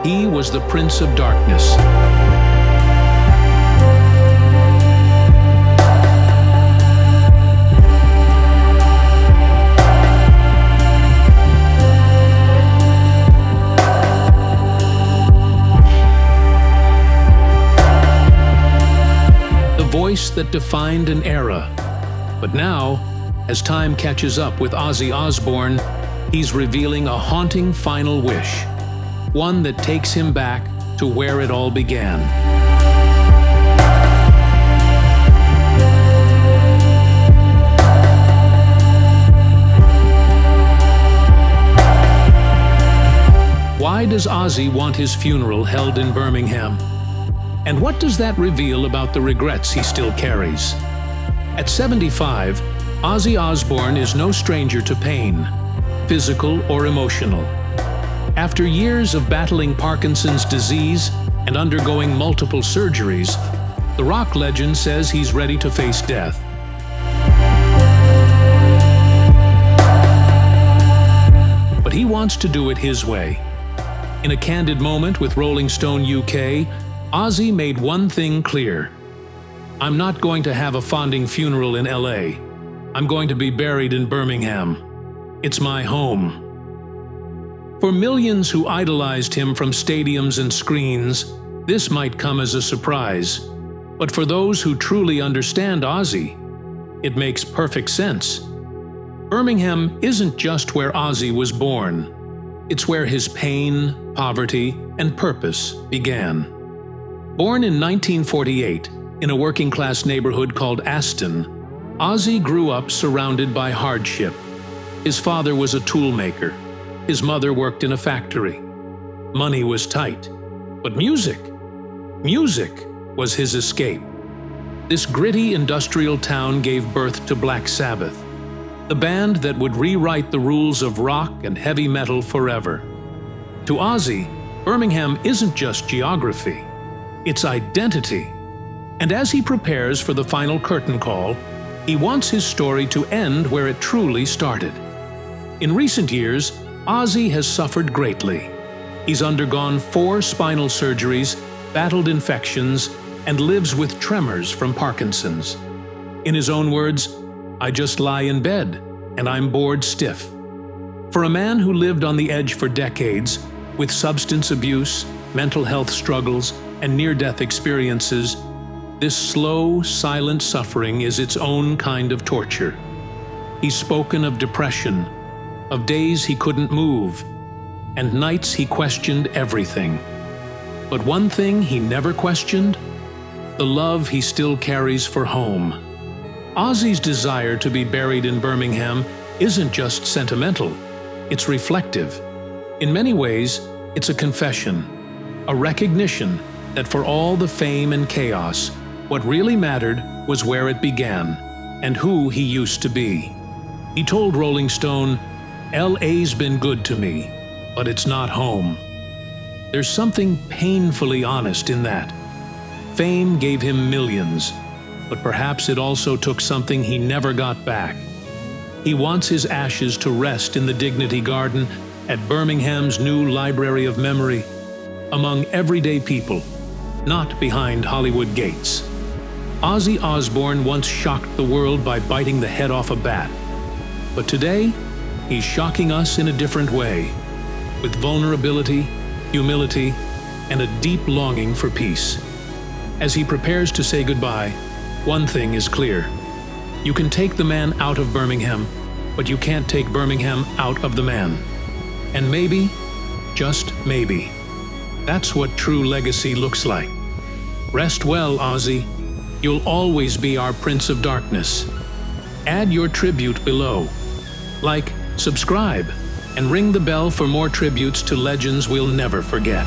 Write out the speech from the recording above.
He was the Prince of Darkness. The voice that defined an era. But now, as time catches up with Ozzy Osbourne, he's revealing a haunting final wish. One that takes him back to where it all began. Why does Ozzy want his funeral held in Birmingham? And what does that reveal about the regrets he still carries? At 75, Ozzy Osbourne is no stranger to pain, physical or emotional. After years of battling Parkinson's disease and undergoing multiple surgeries, the rock legend says he's ready to face death. But he wants to do it his way. In a candid moment with Rolling Stone UK, Ozzy made one thing clear. "I'm not going to have a fonding funeral in LA. I'm going to be buried in Birmingham. It's my home." For millions who idolized him from stadiums and screens, this might come as a surprise. But for those who truly understand Ozzy, it makes perfect sense. Birmingham isn't just where Ozzy was born. It's where his pain, poverty, and purpose began. Born in 1948 in a working-class neighborhood called Aston, Ozzy grew up surrounded by hardship. His father was a toolmaker. His mother worked in a factory. Money was tight. But music was his escape. This gritty industrial town gave birth to Black Sabbath, the band that would rewrite the rules of rock and heavy metal forever. To Ozzy, Birmingham isn't just geography, it's identity. And as he prepares for the final curtain call, he wants his story to end where it truly started. In recent years, Ozzy has suffered greatly. He's undergone 4 spinal surgeries, battled infections, and lives with tremors from Parkinson's. In his own words, "I just lie in bed, and I'm bored stiff." For a man who lived on the edge for decades, with substance abuse, mental health struggles, and near-death experiences, this slow, silent suffering is its own kind of torture. He's spoken of depression, of days he couldn't move, and nights he questioned everything. But one thing he never questioned: the love he still carries for home. Ozzy's desire to be buried in Birmingham isn't just sentimental, it's reflective. In many ways, it's a confession, a recognition that for all the fame and chaos, what really mattered was where it began and who he used to be. He told Rolling Stone, "LA's been good to me, but it's not home." There's something painfully honest in that. Fame gave him millions, but perhaps it also took something he never got back. He wants his ashes to rest in the Dignity Garden at Birmingham's new Library of Memory, among everyday people, not behind Hollywood gates. Ozzy Osbourne once shocked the world by biting the head off a bat. But today, he's shocking us in a different way, with vulnerability, humility, and a deep longing for peace. As he prepares to say goodbye, one thing is clear. You can take the man out of Birmingham, but you can't take Birmingham out of the man. And maybe, just maybe, that's what true legacy looks like. Rest well, Ozzy. You'll always be our Prince of Darkness. Add your tribute below. Like, subscribe, and ring the bell for more tributes to legends we'll never forget.